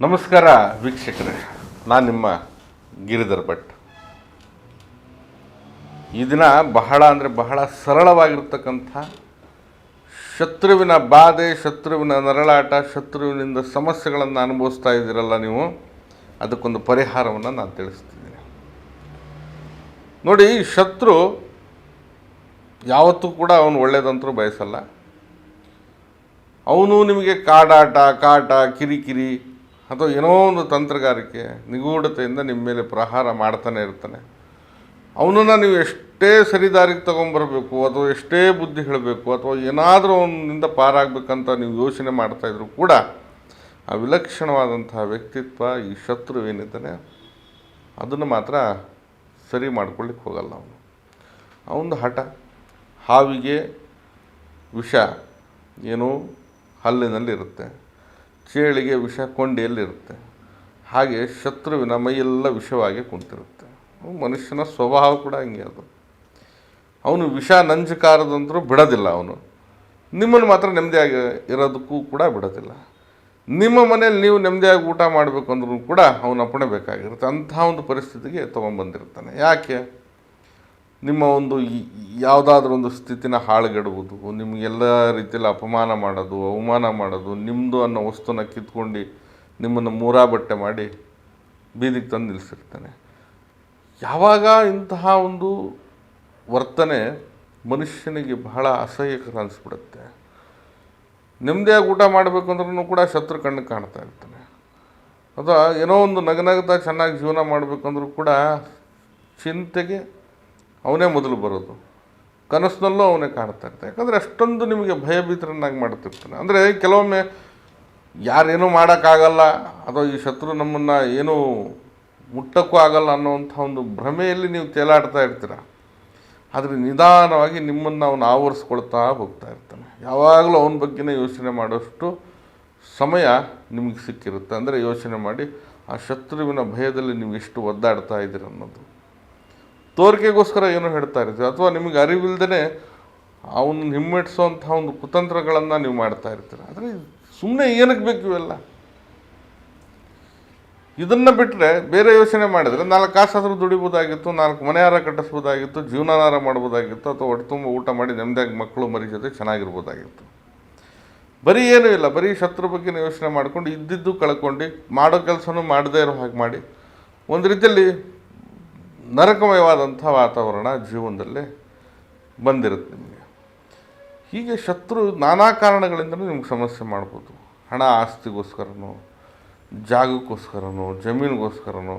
ನಮಸ್ಕಾರ ವೀಕ್ಷಕರೇ, ನಾನು ನಿಮ್ಮ ಗಿರಿಧರ್ ಭಟ್. ಈ ದಿನ ಬಹಳ ಅಂದರೆ ಬಹಳ ಸರಳವಾಗಿರ್ತಕ್ಕಂಥ ಶತ್ರುವಿನ ಬಾಧೆ, ಶತ್ರುವಿನ ನರಳಾಟ, ಶತ್ರುವಿನಿಂದ ಸಮಸ್ಯೆಗಳನ್ನು ಅನುಭವಿಸ್ತಾ ಇದ್ದೀರಲ್ಲ ನೀವು, ಅದಕ್ಕೊಂದು ಪರಿಹಾರವನ್ನು ನಾನು ತಿಳಿಸ್ತಿದ್ದೀನಿ. ನೋಡಿ, ಶತ್ರು ಯಾವತ್ತೂ ಕೂಡ ಅವನು ಒಳ್ಳೆಯದಂತರೂ ಬಯಸಲ್ಲ. ಅವನು ನಿಮಗೆ ಕಾಟ, ಕಿರಿಕಿರಿ ಅಥವಾ ಏನೋ ಒಂದು ತಂತ್ರಗಾರಿಕೆ, ನಿಗೂಢತೆಯಿಂದ ನಿಮ್ಮ ಮೇಲೆ ಪ್ರಹಾರ ಮಾಡ್ತಾನೆ ಇರ್ತಾನೆ. ಅವನನ್ನು ನೀವು ಎಷ್ಟೇ ಸರಿದಾರಿಗೆ ತೊಗೊಂಬರಬೇಕು ಅಥವಾ ಎಷ್ಟೇ ಬುದ್ಧಿ ಹೇಳಬೇಕು ಅಥವಾ ಏನಾದರೂ ಅವನಿಂದ ಪಾರಾಗಬೇಕಂತ ನೀವು ಯೋಚನೆ ಮಾಡ್ತಾಯಿದ್ರು ಕೂಡ ಆ ವಿಲಕ್ಷಣವಾದಂತಹ ವ್ಯಕ್ತಿತ್ವ, ಈ ಶತ್ರು ಏನಿದ್ದಾನೆ ಅದನ್ನು ಮಾತ್ರ ಸರಿ ಮಾಡ್ಕೊಳ್ಳಿಕ್ಕೆ ಹೋಗಲ್ಲ. ಅವನದು ಹಠ. ಹಾವಿಗೆ ವಿಷ ಏನು ಹಲ್ಲಿನಲ್ಲಿರುತ್ತೆ, ಚೇಳಿಗೆ ವಿಷ ಕೊಂಡಿಯಲ್ಲಿರುತ್ತೆ. ಹಾಗೆ ಶತ್ರುವಿನ ಮೈಯೆಲ್ಲ ವಿಷವಾಗಿ ಕುಂತಿರುತ್ತೆ. ಮನುಷ್ಯನ ಸ್ವಭಾವ ಕೂಡ ಹಂಗೆ. ಅವನು ವಿಷ ನಂಜುಕಾರದಂತರೂ ಬಿಡೋದಿಲ್ಲ. ಅವನು ನಿಮ್ಮನ್ನು ಮಾತ್ರ ನೆಮ್ಮದಿಯಾಗಿ ಇರೋದಕ್ಕೂ ಕೂಡ ಬಿಡೋದಿಲ್ಲ. ನಿಮ್ಮ ಮನೇಲಿ ನೀವು ನೆಮ್ಮದಿಯಾಗಿ ಊಟ ಮಾಡಬೇಕು ಅಂದ್ರೂ ಕೂಡ ಅವನ ಅಪ್ಪಣೆ ಬೇಕಾಗಿರುತ್ತೆ. ಅಂಥ ಒಂದು ಪರಿಸ್ಥಿತಿಗೆ ತೊಗೊಂಬಂದಿರ್ತಾನೆ. ಯಾಕೆ? ನಿಮ್ಮ ಒಂದು ಯಾವುದಾದ್ರೂ ಒಂದು ಸ್ಥಿತಿನ ಹಾಳುಗೆಡುವುದು, ನಿಮಗೆಲ್ಲ ರೀತಿಯಲ್ಲಿ ಅಪಮಾನ ಮಾಡೋದು, ಅವಮಾನ ಮಾಡೋದು, ನಿಮ್ಮದು ಅನ್ನೋ ವಸ್ತುನ ಕಿತ್ಕೊಂಡು ನಿಮ್ಮನ್ನು ಮೂರಾ ಬಟ್ಟೆ ಮಾಡಿ ಬೀದಿಗೆ ತಂದು ನಿಲ್ಲಿಸಿರ್ತಾನೆ. ಯಾವಾಗ ಇಂತಹ ಒಂದು ವರ್ತನೆ ಮನುಷ್ಯನಿಗೆ ಬಹಳ ಅಸಹ್ಯಕರ ಅನಿಸ್ಬಿಡುತ್ತೆ. ನೆಮ್ಮದಿಯಾಗಿ ಊಟ ಮಾಡಬೇಕು ಅಂದ್ರೂ ಕೂಡ ಶತ್ರು ಕಣ್ಣಿಗೆ ಕಾಣ್ತಾ ಇರ್ತಾನೆ. ಅಥವಾ ಏನೋ ಒಂದು ನಗನಗ್ತಾ ಚೆನ್ನಾಗಿ ಜೀವನ ಮಾಡಬೇಕಂದ್ರೂ ಕೂಡ ಚಿಂತೆಗೆ ಅವನೇ ಮೊದಲು ಬರೋದು, ಕನಸಿನಲ್ಲೂ ಅವನೇ ಕಾಣ್ತಾ ಇರ್ತಾನೆ. ಯಾಕಂದರೆ ಅಷ್ಟೊಂದು ನಿಮಗೆ ಭಯಭೀತರನ್ನಾಗಿ ಮಾಡ್ತಿರ್ತಾನೆ. ಅಂದರೆ ಕೆಲವೊಮ್ಮೆ ಯಾರೇನೂ ಮಾಡೋಕ್ಕಾಗಲ್ಲ ಅಥವಾ ಈ ಶತ್ರು ನಮ್ಮನ್ನು ಏನೂ ಮುಟ್ಟಕ್ಕೂ ಆಗಲ್ಲ ಅನ್ನೋವಂಥ ಒಂದು ಭ್ರಮೆಯಲ್ಲಿ ನೀವು ತೇಲಾಡ್ತಾ ಇರ್ತೀರ. ಆದರೆ ನಿಧಾನವಾಗಿ ನಿಮ್ಮನ್ನು ಅವನು ಆವರಿಸ್ಕೊಳ್ತಾ ಹೋಗ್ತಾ ಇರ್ತಾನೆ. ಯಾವಾಗಲೂ ಅವನ ಬಗ್ಗೆನೇ ಯೋಚನೆ ಮಾಡೋಷ್ಟು ಸಮಯ ನಿಮಗೆ ಸಿಕ್ಕಿರುತ್ತೆ. ಅಂದರೆ ಯೋಚನೆ ಮಾಡಿ ಆ ಶತ್ರುವಿನ ಭಯದಲ್ಲಿ ನೀವು ಎಷ್ಟು ಒದ್ದಾಡ್ತಾ ಇದ್ದೀರ ಅನ್ನೋದು. ತೋರಿಕೆಗೋಸ್ಕರ ಏನೋ ಹೇಳ್ತಾ ಇರ್ತೀವಿ ಅಥವಾ ನಿಮಗೆ ಅರಿವಿಲ್ಲದೇ ಅವನು ಹಿಮ್ಮೆಟ್ಟಿಸೋವಂಥ ಒಂದು ಕುತಂತ್ರಗಳನ್ನು ನೀವು ಮಾಡ್ತಾ ಇರ್ತೀರ. ಆದರೆ ಸುಮ್ಮನೆ ಏನಕ್ಕೆ ಬೇಕು ಇವೆಲ್ಲ? ಇದನ್ನು ಬಿಟ್ಟರೆ ಬೇರೆ ಯೋಚನೆ ಮಾಡಿದರೆ 4 ಕಾಸಾದರೂ ದುಡಿಬೋದಾಗಿತ್ತು, 4 ಮನೆಯಾರ ಕಟ್ಟಿಸ್ಬೋದಾಗಿತ್ತು, ಜೀವನಾರ ಮಾಡ್ಬೋದಾಗಿತ್ತು, ಅಥವಾ ಹೊಟ್ಟೆ ತುಂಬ ಊಟ ಮಾಡಿ ನೆಮ್ಮದಿಯಾಗಿ ಮಕ್ಕಳು ಮರಿ ಜೊತೆ ಚೆನ್ನಾಗಿರ್ಬೋದಾಗಿತ್ತು. ಬರೀ ಏನೂ ಇಲ್ಲ, ಬರೀ ಶತ್ರು ಬಗ್ಗೆ ಯೋಚನೆ ಮಾಡ್ಕೊಂಡು ಇದ್ದಿದ್ದು ಕಳ್ಕೊಂಡು ಮಾಡೋ ಕೆಲಸನೂ ಮಾಡದೇ ಇರೋ ಹಾಗೆ ಮಾಡಿ ಒಂದು ರೀತಿಯಲ್ಲಿ ನರಕಮಯವಾದಂಥ ವಾತಾವರಣ ಜೀವನದಲ್ಲೇ ಬಂದಿರುತ್ತೆ ನಿಮಗೆ. ಹೀಗೆ ಶತ್ರು ನಾನಾ ಕಾರಣಗಳಿಂದಲೂ ನಿಮ್ಗೆ ಸಮಸ್ಯೆ ಮಾಡ್ಬೋದು. ಹಣ ಆಸ್ತಿಗೋಸ್ಕರನೋ, ಜಾಗಕ್ಕೋಸ್ಕರನೋ, ಜಮೀನಿಗೋಸ್ಕರನೋ,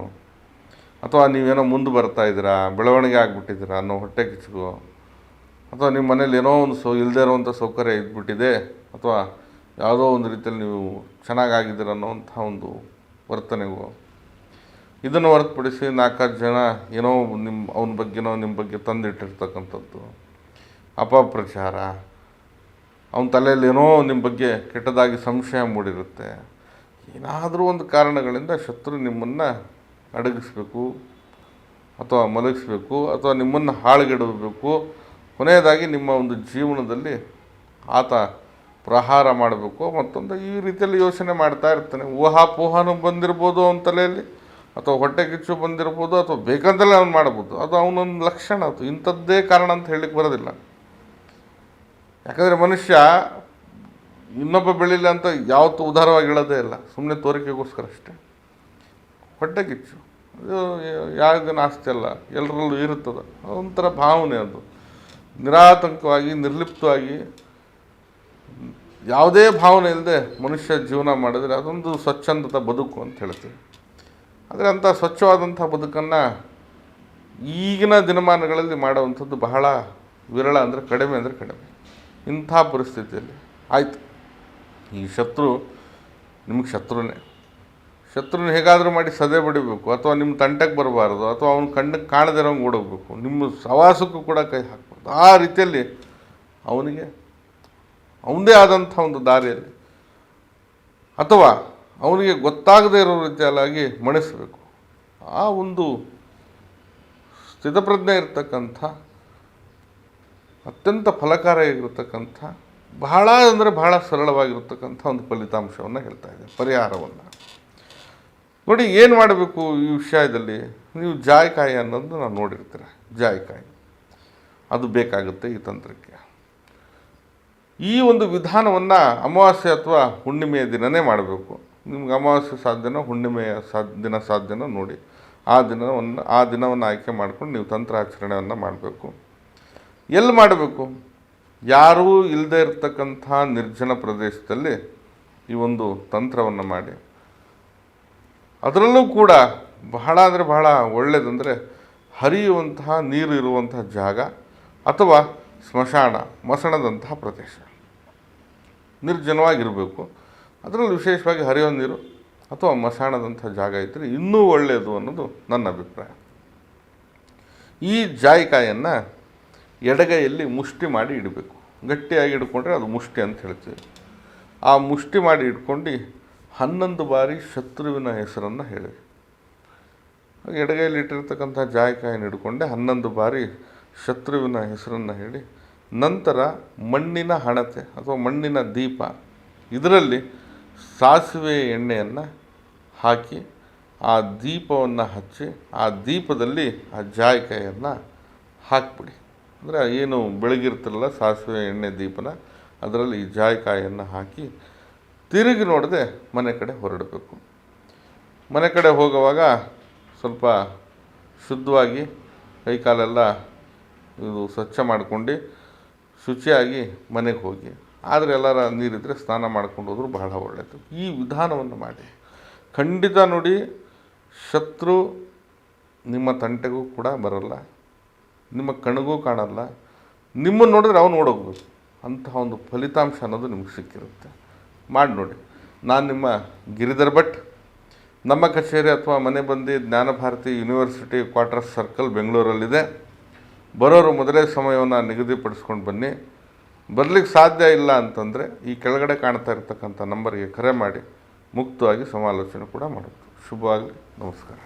ಅಥವಾ ನೀವೇನೋ ಮುಂದೆ ಬರ್ತಾಯಿದ್ದೀರಾ, ಬೆಳವಣಿಗೆ ಆಗಿಬಿಟ್ಟಿದ್ದೀರಾ ಅನ್ನೋ ಹೊಟ್ಟೆ ಕಿಚ್ಚಿಗೋ, ಅಥವಾ ನಿಮ್ಮ ಮನೇಲಿ ಏನೋ ಒಂದು ಇಲ್ಲದೇ ಇರೋವಂಥ ಸೌಕರ್ಯ ಇದ್ಬಿಟ್ಟಿದೆ, ಅಥವಾ ಯಾವುದೋ ಒಂದು ರೀತಿಯಲ್ಲಿ ನೀವು ಚೆನ್ನಾಗಾಗಿದ್ದೀರ ಅನ್ನೋವಂಥ ಒಂದು ವರ್ತನೆಗೋ, ಇದನ್ನು ಹೊರತುಪಡಿಸಿ 4 ಜನ ಏನೋ ಅವನ ಬಗ್ಗೆನೋ ನಿಮ್ಮ ಬಗ್ಗೆ ತಂದಿಟ್ಟಿರ್ತಕ್ಕಂಥದ್ದು ಅಪಪ್ರಚಾರ, ಅವನ ತಲೆಯಲ್ಲಿ ಏನೋ ನಿಮ್ಮ ಬಗ್ಗೆ ಕೆಟ್ಟದಾಗಿ ಸಂಶಯ ಮೂಡಿರುತ್ತೆ. ಏನಾದರೂ ಒಂದು ಕಾರಣಗಳಿಂದ ಶತ್ರು ನಿಮ್ಮನ್ನು ಅಡಗಿಸ್ಬೇಕು ಅಥವಾ ಮಲಗಿಸ್ಬೇಕು ಅಥವಾ ನಿಮ್ಮನ್ನು ಹಾಳುಗೆಡಬೇಕು, ಕೊನೆಯದಾಗಿ ನಿಮ್ಮ ಒಂದು ಜೀವನದಲ್ಲಿ ಆತ ಪ್ರಹಾರ ಮಾಡಬೇಕು ಮತ್ತೊಂದು ಈ ರೀತಿಯಲ್ಲಿ ಯೋಚನೆ ಮಾಡ್ತಾ ಇರ್ತಾನೆ. ಊಹಾಪೋಹನೂ ಬಂದಿರ್ಬೋದು ಅವನ ತಲೆಯಲ್ಲಿ, ಅಥವಾ ಹೊಟ್ಟೆ ಕಿಚ್ಚು ಬಂದಿರ್ಬೋದು, ಅಥವಾ ಬೇಕಂತಲೇ ಅವ್ನು ಮಾಡ್ಬೋದು. ಅದು ಅವನೊಂದು ಲಕ್ಷಣ. ಅದು ಇಂಥದ್ದೇ ಕಾರಣ ಅಂತ ಹೇಳಲಿಕ್ಕೆ ಬರೋದಿಲ್ಲ. ಯಾಕಂದರೆ ಮನುಷ್ಯ ಇನ್ನೊಬ್ಬ ಬೆಳೀಲಿ ಅಂತ ಯಾವತ್ತೂ ಉದಾರವಾಗಿ ಹೇಳೋದೇ ಇಲ್ಲ, ಸುಮ್ಮನೆ ತೋರಿಕೆಗೋಸ್ಕರ ಅಷ್ಟೇ. ಹೊಟ್ಟೆ ಕಿಚ್ಚು ಅದು ಯಾರಿಗೇನು ಆಸ್ತಿ ಅಲ್ಲ, ಎಲ್ಲರಲ್ಲೂ ಇರುತ್ತದೆ. ಅದೊಂಥರ ಭಾವನೆ. ಅದು ನಿರಾತಂಕವಾಗಿ, ನಿರ್ಲಿಪ್ತವಾಗಿ, ಯಾವುದೇ ಭಾವನೆ ಇಲ್ಲದೆ ಮನುಷ್ಯ ಜೀವನ ಮಾಡಿದರೆ ಅದೊಂದು ಸ್ವಚ್ಛಂದದ ಬದುಕು ಅಂತ ಹೇಳ್ತೀವಿ. ಆದರೆ ಅಂಥ ಸ್ವಚ್ಛವಾದಂಥ ಬದುಕನ್ನು ಈಗಿನ ದಿನಮಾನಗಳಲ್ಲಿ ಮಾಡುವಂಥದ್ದು ಬಹಳ ವಿರಳ, ಅಂದರೆ ಕಡಿಮೆ ಅಂದರೆ ಕಡಿಮೆ. ಇಂಥ ಪರಿಸ್ಥಿತಿಯಲ್ಲಿ ಆಯಿತು, ಈ ಶತ್ರು ನಿಮಗೆ ಶತ್ರುನ ಹೇಗಾದರೂ ಮಾಡಿ ಸದೆ ಬಡಿಬೇಕು, ಅಥವಾ ನಿಮ್ಮ ತಂಟೆಗೆ ಬರಬಾರ್ದು, ಅಥವಾ ಅವನ ಕಣ್ಣಿಗೆ ಕಾಣದಿರೋಂಗೆ ಓಡೋಗ್ಬೇಕು, ನಿಮ್ಮ ಸವಾಸಕ್ಕೂ ಕೂಡ ಕೈ ಹಾಕ್ಬಾರ್ದು. ಆ ರೀತಿಯಲ್ಲಿ ಅವನಿಗೆ ಅವನದೇ ಆದಂಥ ಒಂದು ದಾರಿಯಲ್ಲಿ, ಅಥವಾ ಅವನಿಗೆ ಗೊತ್ತಾಗದೇ ಇರೋ ರೀತಿಯಲ್ಲಾಗಿ ಮಣಿಸಬೇಕು. ಆ ಒಂದು ಸ್ಥಿತಪ್ರಜ್ಞೆ ಇರತಕ್ಕಂಥ ಅತ್ಯಂತ ಫಲಕಾರಿಯಾಗಿರ್ತಕ್ಕಂಥ ಬಹಳ ಅಂದರೆ ಬಹಳ ಸರಳವಾಗಿರ್ತಕ್ಕಂಥ ಒಂದು ಫಲಿತಾಂಶವನ್ನು ಹೇಳ್ತಾ ಇದೆ, ಪರಿಹಾರವನ್ನು. ನೋಡಿ ಏನು ಮಾಡಬೇಕು ಈ ವಿಷಯದಲ್ಲಿ. ನೀವು ಜಾಯಿಕಾಯಿ ಅನ್ನೋದು ನಾವು ನೋಡಿರ್ತೀರ, ಜಾಯಿಕಾಯಿ ಅದು ಬೇಕಾಗುತ್ತೆ ಈ ತಂತ್ರಕ್ಕೆ. ಈ ಒಂದು ವಿಧಾನವನ್ನು ಅಮಾವಾಸ್ಯೆ ಅಥವಾ ಹುಣ್ಣಿಮೆಯ ದಿನವೇ ಮಾಡಬೇಕು. ನಿಮ್ಗೆ ಅಮಾವಾಸ್ಯೆ ಸಾಧ್ಯನೋ ಹುಣ್ಣಿಮೆಯ ದಿನ ಸಾಧ್ಯನೋ ನೋಡಿ ಆ ದಿನವನ್ನು ಆಯ್ಕೆ ಮಾಡ್ಕೊಂಡು ನೀವು ತಂತ್ರಾಚರಣೆಯನ್ನು ಮಾಡಬೇಕು. ಎಲ್ಲಿ ಮಾಡಬೇಕು? ಯಾರೂ ಇಲ್ಲದೆ ಇರತಕ್ಕಂಥ ನಿರ್ಜನ ಪ್ರದೇಶದಲ್ಲಿ ಈ ಒಂದು ತಂತ್ರವನ್ನು ಮಾಡಿ. ಅದರಲ್ಲೂ ಕೂಡ ಬಹಳ ಅಂದರೆ ಬಹಳ ಒಳ್ಳೆಯದಂದರೆ ಹರಿಯುವಂತಹ ನೀರು ಇರುವಂತಹ ಜಾಗ ಅಥವಾ ಮಸಣದಂತಹ ಪ್ರದೇಶ ನಿರ್ಜನವಾಗಿರಬೇಕು. ಅದರಲ್ಲಿ ವಿಶೇಷವಾಗಿ ಹರಿಯೋ ನೀರು ಅಥವಾ ಮಸಾಣದಂಥ ಜಾಗ ಇದ್ದರೆ ಇನ್ನೂ ಒಳ್ಳೆಯದು ಅನ್ನೋದು ನನ್ನ ಅಭಿಪ್ರಾಯ. ಈ ಜಾಯಿಕಾಯನ್ನು ಎಡಗೈಯಲ್ಲಿ ಮುಷ್ಟಿ ಮಾಡಿ ಇಡಬೇಕು. ಗಟ್ಟಿಯಾಗಿ ಹಿಡ್ಕೊಂಡ್ರೆ ಅದು ಮುಷ್ಟಿ ಅಂತ ಹೇಳ್ತೀವಿ. ಆ ಮುಷ್ಟಿ ಮಾಡಿ ಇಟ್ಕೊಂಡು 11 ಬಾರಿ ಶತ್ರುವಿನ ಹೆಸರನ್ನು ಹೇಳಿ. ಎಡಗೈಯಲ್ಲಿ ಇಟ್ಟಿರ್ತಕ್ಕಂಥ ಜಾಯಿಕಾಯನ್ನು ಹಿಡ್ಕೊಂಡೆ 11 ಬಾರಿ ಶತ್ರುವಿನ ಹೆಸರನ್ನು ಹೇಳಿ, ನಂತರ ಮಣ್ಣಿನ ಹಣತೆ ಅಥವಾ ಮಣ್ಣಿನ ದೀಪ ಇದರಲ್ಲಿ ಸಾಸಿವೆ ಎಣ್ಣೆಯನ್ನು ಹಾಕಿ ಆ ದೀಪವನ್ನು ಹಚ್ಚಿ ಆ ದೀಪದಲ್ಲಿ ಆ ಜಾಯಿಕಾಯನ್ನು ಹಾಕಿಬಿಡಿ. ಅಂದರೆ ಏನು ಬೆಳಗಿರ್ತಿರಲ್ಲ ಸಾಸಿವೆ ಎಣ್ಣೆ ದೀಪನ, ಅದರಲ್ಲಿ ಈ ಜಾಯಿಕಾಯನ್ನು ಹಾಕಿ ತಿರುಗಿ ನೋಡದೆ ಮನೆ ಕಡೆ ಹೊರಡಬೇಕು. ಮನೆ ಕಡೆ ಹೋಗುವಾಗ ಸ್ವಲ್ಪ ಶುದ್ಧವಾಗಿ ಕೈಕಾಲೆಲ್ಲ ಇದು ಸ್ವಚ್ಛ ಮಾಡ್ಕೊಂಡು ಶುಚಿಯಾಗಿ ಮನೆಗೆ ಹೋಗಿ. ಆದರೆ ಎಲ್ಲರ ನೀರಿದ್ದರೆ ಸ್ನಾನ ಮಾಡ್ಕೊಂಡು ಹೋದರೂ ಬಹಳ ಒಳ್ಳೆಯದು. ಈ ವಿಧಾನವನ್ನು ಮಾಡಿ ಖಂಡಿತ ನೋಡಿ, ಶತ್ರು ನಿಮ್ಮ ತಂಟೆಗೂ ಕೂಡ ಬರಲ್ಲ, ನಿಮ್ಮ ಕಣ್ಣಿಗೂ ಕಾಣಲ್ಲ. ನಿಮ್ಮನ್ನು ನೋಡಿದ್ರೆ ಅವನು ಓಡೋಗ್ಬೇಕು. ಅಂತಹ ಒಂದು ಫಲಿತಾಂಶ ಅನ್ನೋದು ನಿಮ್ಗೆ ಸಿಕ್ಕಿರುತ್ತೆ. ಮಾಡಿ ನೋಡಿ. ನಾನು ನಿಮ್ಮ ಗಿರಿಧರ್ ಭಟ್. ನಮ್ಮ ಕಚೇರಿ ಅಥವಾ ಮನೆ ಬಂದು ಜ್ಞಾನಭಾರತಿ ಯೂನಿವರ್ಸಿಟಿ ಕ್ವಾರ್ಟರ್ಸ್ ಸರ್ಕಲ್ ಬೆಂಗಳೂರಲ್ಲಿದೆ. ಬರೋರು ಮೊದಲೇ ಸಮಯವನ್ನು ನಿಗದಿಪಡಿಸ್ಕೊಂಡು ಬನ್ನಿ. ಬರಲಿಕ್ಕೆ ಸಾಧ್ಯ ಇಲ್ಲ ಅಂತಂದರೆ ಈ ಕೆಳಗಡೆ ಕಾಣ್ತಾ ಇರ್ತಕ್ಕಂಥ ನಂಬರ್ಗೆ ಕರೆ ಮಾಡಿ ಮುಕ್ತವಾಗಿ ಸಮಾಲೋಚನೆ ಕೂಡ ಮಾಡೋದು. ಶುಭವಾಗಲಿ. ನಮಸ್ಕಾರ.